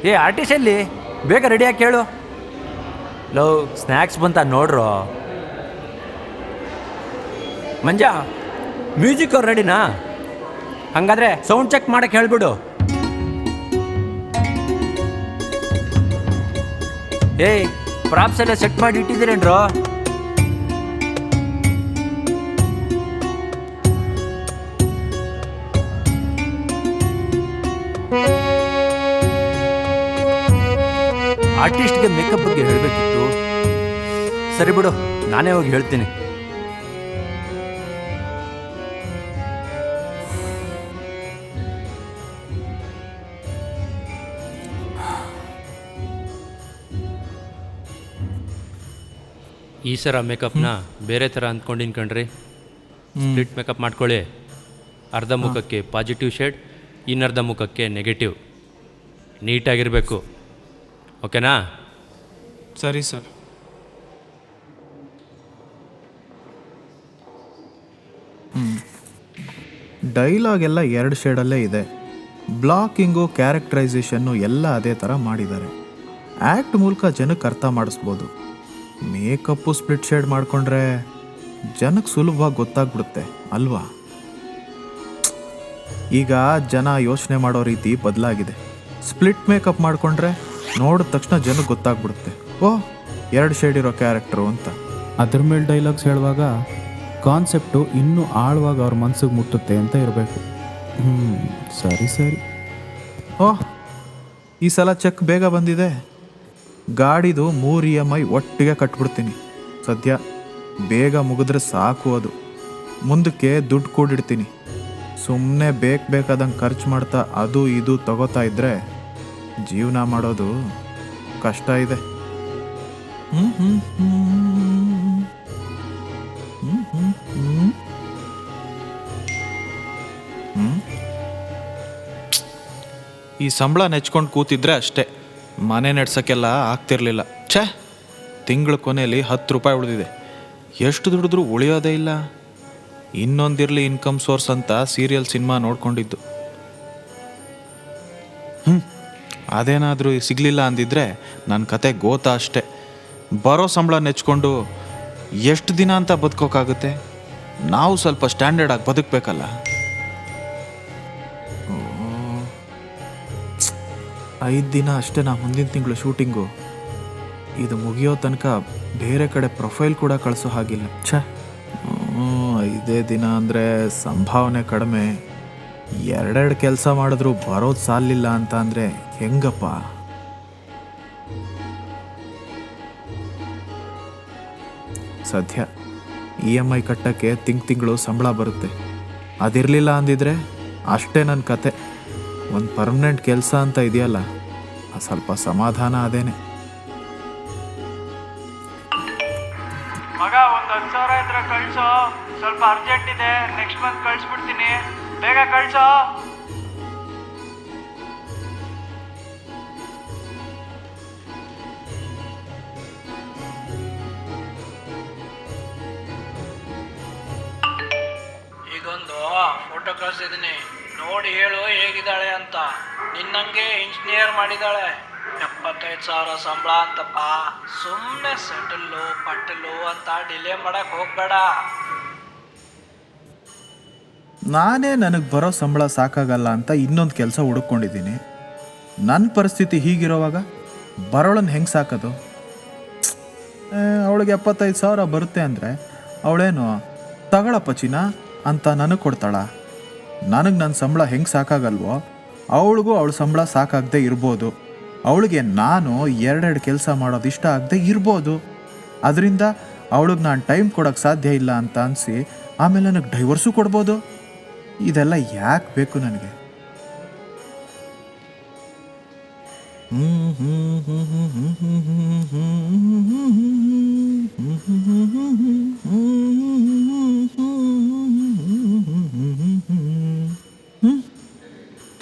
ಏ ಆರ್ಟಿಸ್ಟ್ ಎಲ್ಲಿ? ಬೇಗ ರೆಡಿಯಾಗಿ ಕೇಳು. ಲವ್ ಸ್ನ್ಯಾಕ್ಸ್ ಬಂತ ನೋಡ್ರು. ಮಂಜ, ಮ್ಯೂಸಿಕ್ ಅವ್ರು ರೆಡಿನಾ? ಹಂಗಾದ್ರೆ ಸೌಂಡ್ ಚೆಕ್ ಮಾಡಕ್ಕೆ ಹೇಳ್ಬಿಡು. ಏಯ್, ಪ್ರಾಪ್ಸ್ ಎಲ್ಲ ಸೆಟ್ ಮಾಡಿ ಇಟ್ಟಿದ್ದೀರೇನ್ರೋ? ಆರ್ಟಿಸ್ಟ್ಗೆ ಮೇಕಪ್ ಬಗ್ಗೆ ಹೇಳಬೇಕಿತ್ತು. ಸರಿ ಬಿಡು, ನಾನೇ ಹೋಗಿ ಹೇಳ್ತೀನಿ. ಈ ಸರ ಮೇಕಪ್ನ ಬೇರೆ ಥರ ಅಂದ್ಕೊಂಡಿನಿ ಕಣ್ರಿ. ಸ್ಪ್ಲಿಟ್ ಮೇಕಪ್ ಮಾಡ್ಕೊಳ್ಳಿ. ಅರ್ಧ ಮುಖಕ್ಕೆ ಪಾಸಿಟಿವ್ ಶೇಡ್, ಇನ್ನರ್ಧ ಮುಖಕ್ಕೆ ನೆಗೆಟಿವ್. ನೀಟಾಗಿರಬೇಕು, ಓಕೆನಾ? ಸರಿ ಸರ್. ಡೈಲಾಗ್ ಎಲ್ಲ 2 ಶೇಡಲ್ಲೇ ಇದೆ. ಬ್ಲಾಕಿಂಗು, ಕ್ಯಾರೆಕ್ಟರೈಸೇಷನ್ನು ಎಲ್ಲ ಅದೇ ಥರ ಮಾಡಿದ್ದಾರೆ. ಆ್ಯಕ್ಟ್ ಮೂಲಕ ಜನಕ್ಕೆ ಅರ್ಥ ಮಾಡಿಸ್ಬೋದು. ಮೇಕಪ್ಪು ಸ್ಪ್ಲಿಟ್ ಶೇಡ್ ಮಾಡಿಕೊಂಡ್ರೆ ಜನಕ್ಕೆ ಸುಲಭವಾಗಿ ಗೊತ್ತಾಗ್ಬಿಡುತ್ತೆ ಅಲ್ವಾ? ಈಗ ಜನ ಯೋಚನೆ ಮಾಡೋ ರೀತಿ ಬದಲಾಗಿದೆ. ಸ್ಪ್ಲಿಟ್ ಮೇಕಪ್ ಮಾಡಿಕೊಂಡ್ರೆ ನೋಡಿದ ತಕ್ಷಣ ಜನಕ್ಕೆ ಗೊತ್ತಾಗ್ಬಿಡುತ್ತೆ, ಓಹ್ 2 ಶೇಡ್ ಇರೋ ಕ್ಯಾರೆಕ್ಟರು ಅಂತ. ಅದ್ರ ಮೇಲೆ ಡೈಲಾಗ್ಸ್ ಹೇಳುವಾಗ ಕಾನ್ಸೆಪ್ಟು ಇನ್ನೂ ಆಳವಾಗಿ ಅವ್ರ ಮನಸ್ಸಿಗೆ ಮುಟ್ಟುತ್ತೆ ಅಂತ ಇರಬೇಕು. ಸರಿ ಸರಿ. ಓಹ್, ಈ ಸಲ ಚೆಕ್ ಬೇಗ ಬಂದಿದೆ. ಗಾಡಿದು 3 EMI ಒಟ್ಟಿಗೆ ಕಟ್ಬಿಡ್ತೀನಿ. ಸದ್ಯ ಬೇಗ ಮುಗಿದ್ರೆ ಸಾಕು. ಅದು ಮುಂದಕ್ಕೆ ದುಡ್ಡು ಕೂಡಿಡ್ತೀನಿ. ಸುಮ್ಮನೆ ಬೇಕಾದಂಗೆ ಖರ್ಚು ಮಾಡ್ತಾ ಅದು ಇದು ತಗೋತಾ ಇದ್ದರೆ ಜೀವನ ಮಾಡೋದು ಕಷ್ಟ ಇದೆ. ಈ ಸಂಬಳ ನೆಚ್ಕೊಂಡು ಕೂತಿದ್ರೆ ಅಷ್ಟೇ, ಮನೆ ನಡೆಸೋಕ್ಕೆಲ್ಲ ಆಗ್ತಿರ್ಲಿಲ್ಲ. ಛೇ, ತಿಂಗಳ ಕೊನೆಯಲ್ಲಿ 10 ರೂಪಾಯಿ ಉಳಿದಿದೆ. ಎಷ್ಟು ದುಡಿದ್ರೂ ಉಳಿಯೋದೇ ಇಲ್ಲ. ಇನ್ನೊಂದಿರಲಿ ಇನ್ಕಮ್ ಸೋರ್ಸ್ ಅಂತ ಸೀರಿಯಲ್ ಸಿನಿಮಾ ನೋಡ್ಕೊಂಡಿದ್ದು. ಅದೇನಾದರೂ ಸಿಗಲಿಲ್ಲ ಅಂದಿದ್ರೆ ನನ್ನ ಕತೆ ಗೋತಾ ಅಷ್ಟೇ. ಬರೋ ಸಂಬಳ ನೆಚ್ಕೊಂಡು ಎಷ್ಟು ದಿನ ಅಂತ ಬದುಕೋಕ್ಕಾಗುತ್ತೆ? ನಾವು ಸ್ವಲ್ಪ ಸ್ಟ್ಯಾಂಡರ್ಡ್ ಆಗಿ ಬದುಕಬೇಕಲ್ಲ. 5 ದಿನ ಅಷ್ಟೇ ನಾ ಮುಂದಿನ ತಿಂಗಳು ಶೂಟಿಂಗು. ಇದು ಮುಗಿಯೋ ತನಕ ಬೇರೆ ಕಡೆ ಪ್ರೊಫೈಲ್ ಕೂಡ ಕಳಿಸೋ ಹಾಗಿಲ್ಲ. ಛೇ, 5 ದಿನ ಅಂದರೆ ಸಂಭಾವನೆ ಕಡಿಮೆ. 2 ಕೆಲಸ ಮಾಡಿದ್ರು ಬರೋದು ಸಾಲಿಲ್ಲ ಅಂತ ಅಂದರೆ ಹೆಂಗಪ್ಪ? ಸದ್ಯ EMI ಕಟ್ಟಕ್ಕೆ ತಿಂಗಳು ಸಂಬಳ ಬರುತ್ತೆ. ಅದಿರಲಿಲ್ಲ ಅಂದಿದ್ರೆ ಅಷ್ಟೇ ನನ್ನ ಕತೆ. ಒಂದು ಪರ್ಮನೆಂಟ್ ಕೆಲಸ ಅಂತ ಇದೆಯಲ್ಲ, ಸ್ವಲ್ಪ ಸಮಾಧಾನ ಅದೇನೆ. ಮಗ, ಒಂದು 10,000 ಇದ್ರೆ ಕಳ್ಸೋ. ಸ್ವಲ್ಪ ಅರ್ಜೆಂಟ್ ಇದೆ, ನೆಕ್ಸ್ಟ್ ಮಂತ್ ಕಳ್ಸ್ಬಿಡ್ತೀನಿ. ಬೇಗ ಕಳ್ಸೋ. ಈಗೊಂದು ಫೋಟೋ ಕಳ್ಸಿದ್ದೀನಿ, ನೋಡಿ ಹೇಳು ಹೇಗಿದ್ದಾಳೆ ಅಂತ. ನಿನ್ನಂಗೆ ಇಂಜಿನಿಯರ್ ಮಾಡಿದ್ದಾಳೆ. 75,000 ಸಂಬಳ ಅಂತಪ್ಪ. ಸುಮ್ಮನೆ ಸೆಟಲ್ಲು ಪಟ್ಟಲು ಅಂತ ಡಿಲೇ ಮಾಡಕ್ ಹೋಗ್ಬೇಡ. ನಾನೇ ನನಗೆ ಬರೋ ಸಂಬಳ ಸಾಕಾಗಲ್ಲ ಅಂತ ಇನ್ನೊಂದು ಕೆಲಸ ಹುಡುಕೊಂಡಿದ್ದೀನಿ. ನನ್ನ ಪರಿಸ್ಥಿತಿ ಹೀಗಿರೋವಾಗ ಬರೋಳನ್ನು ಹೆಂಗೆ ಸಾಕೋದು? ಅವಳಿಗೆ 75,000 ಬರುತ್ತೆ ಅಂದರೆ ಅವಳೇನು ತಗೊಳಪ್ಪ ಚಿನ್ನ ಅಂತ ನನಗೆ ಕೊಡ್ತಾಳ? ನನಗೆ ನನ್ನ ಸಂಬಳ ಹೆಂಗೆ ಸಾಕಾಗಲ್ವೋ ಅವಳಿಗೂ ಅವಳ ಸಂಬಳ ಸಾಕಾಗದೆ ಇರ್ಬೋದು. ಅವಳಿಗೆ ನಾನು 2 ಕೆಲಸ ಮಾಡೋದು ಇಷ್ಟ ಆಗದೆ ಇರ್ಬೋದು. ಅದರಿಂದ ಅವಳಿಗೆ ನಾನು ಟೈಮ್ ಕೊಡೋಕ್ಕೆ ಸಾಧ್ಯ ಇಲ್ಲ ಅಂತ ಅನಿಸಿ ಆಮೇಲೆ ನನಗೆ ಡೈವರ್ಸು ಕೊಡ್ಬೋದು. ಇದೆಲ್ಲ ಯಾಕೆ ಬೇಕು ನನಗೆ?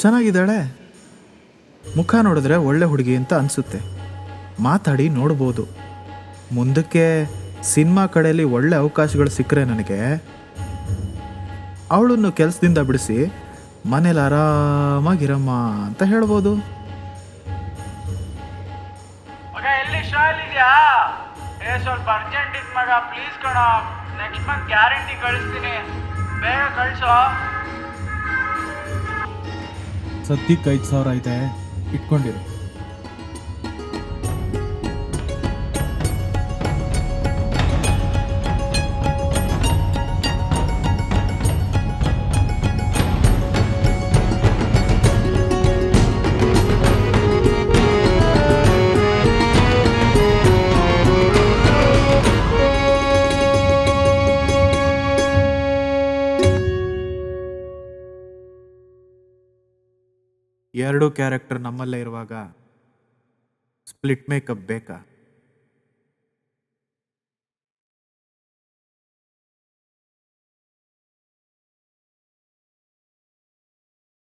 ಚೆನ್ನಾಗಿದ್ದಾಳೆ. ಮುಖ ನೋಡಿದ್ರೆ ಒಳ್ಳೆ ಹುಡುಗಿ ಅಂತ ಅನಿಸುತ್ತೆ. ಮಾತಾಡಿ ನೋಡ್ಬೋದು. ಮುಂದಕ್ಕೆ ಸಿನಿಮಾ ಕಡೆಯಲ್ಲಿ ಒಳ್ಳೆ ಅವಕಾಶಗಳು ಸಿಕ್ಕರೆ ನನಗೆ ಅವಳನ್ನು ಕೆಲಸದಿಂದ ಬಿಡಿಸಿ ಮನೇಲಿ ಆರಾಮಾಗಿರಮ್ಮ ಅಂತ ಹೇಳ್ಬೋದು. ಮನೇಲಿದ್ಯಾ? ಸ್ವಲ್ಪ ಅರ್ಜೆಂಟ್ ಇತ್ತು ಮಗ, ಪ್ಲೀಸ್ ಕಣೋ. ನೆಕ್ಸ್ಟ್ ಮಂತ್ ಗ್ಯಾರಂಟಿ ಕಳಿಸ್ತೀನಿ, ಬೇಗ ಕಳಿಸೋ. ಸದ್ಯಕ್ಕೆ 5,000 ಐತೆ, ಇಟ್ಕೊಂಡಿರು. ಎರಡು ಕ್ಯಾರೆಕ್ಟರ್ ನಮ್ಮಲ್ಲೇ ಇರುವಾಗ ಸ್ಪ್ಲಿಟ್ ಮೇಕಪ್ ಬೇಕಾ?